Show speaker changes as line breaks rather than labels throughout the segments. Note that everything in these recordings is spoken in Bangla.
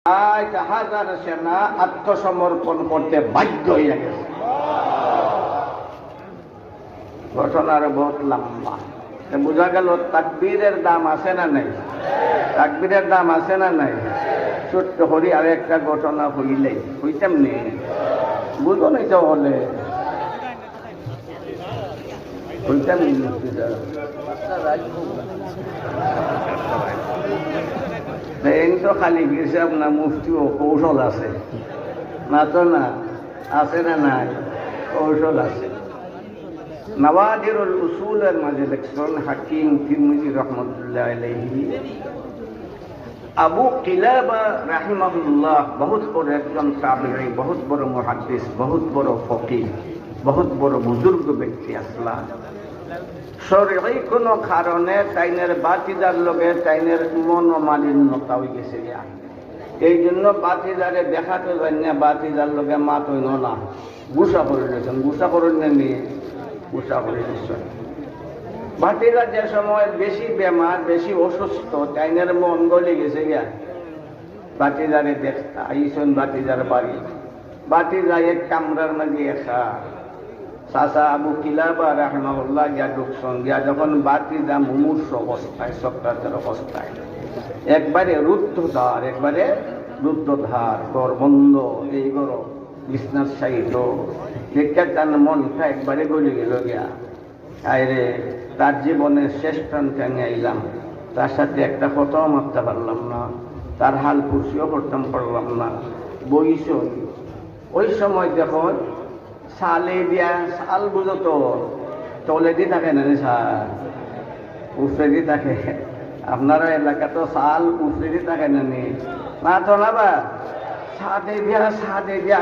হাজার সেনা আত্মসমর্পণ করতে বাধ্য হয়ে গেছে। ঘটনার বহুত লম্বা, বোঝা গেল তাকবীরের দাম আছে না নাই? তাকবীরের দাম আছে না নাই? ছোট্ট করি আর একটা ঘটনা হইলেই হইতাম নি, বুঝো নাই তো হলে হইতাম তো খালি হিসাব না, মুফতিও কৌশল আছে না তো? না আছে না নাই? কৌশল আছে। নওয়াদিরুল উসুলের মাঝে দেখছেন হাকিম তিরমিজি রহমতুল্লাহ আলাইহি, আবু কিলাবা রাহিমাহুল্লাহ বহুত বড় একজন তাবেঈ, বহুত বড় মুহাদ্দিস, বহুত বড় ফকিহ, বহুত বড় বুজুর্গ ব্যক্তি আসলা। শরঈ কোনো কারণে তাইনের বাতিদার লগে তাইনের মনোমালিন্যতা হয়ে গেছে। এই জন্য বাতিদারে দেখাতে যান না, বাতিদার লগে মাত হইল না, গুসা করে দিয়েছেন। গুসা করে নিয়ে গুসা করে দিচ্ছেন। বাতিদা যে সময় বেশি বেমার, বেশি অসুস্থ, তাইনের মন গলে গেছে গিয়া বাতিদারে দেখতা আইসন বাতিদার বাড়ি। বাতিদা এক কামরার মাঝে এসা চাচা আবু কিলাবা রাহিমাহুল্লাহ গিয়া ঢুকছেন। গিয়া যখন বাতিদা মুমূর্ষ অবস্থায়, সক্রাতের অবস্থায়, একবারে রুদ্ধধার, একবারে রুদ্ধধার, ঘর বন্ধ, এই ঘর বিছনার সাইড দেখে তার মনটা একবারে গলে গেল গিয়া। আরে তার জীবনের শেষ প্রান্তে আমি আইলাম, তার সাথে একটা কথাও মারতে পারলাম না, তার হাল কুর্সিও করতাম পারলাম না, বইস। ওই সময় দেখুন সালে দিয়া, সাল বুঝো তো তলে দিয়ে থাকে না রে, সাল উফরে দিয়ে থাকে। আপনারা এলাকা তো সাল উফরে দিয়ে থাকে না নি? না তো না বা সাদে দিয়া, সাদে দিয়া,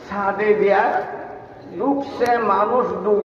সাদে দিয়া ঢুকছে মানুষ।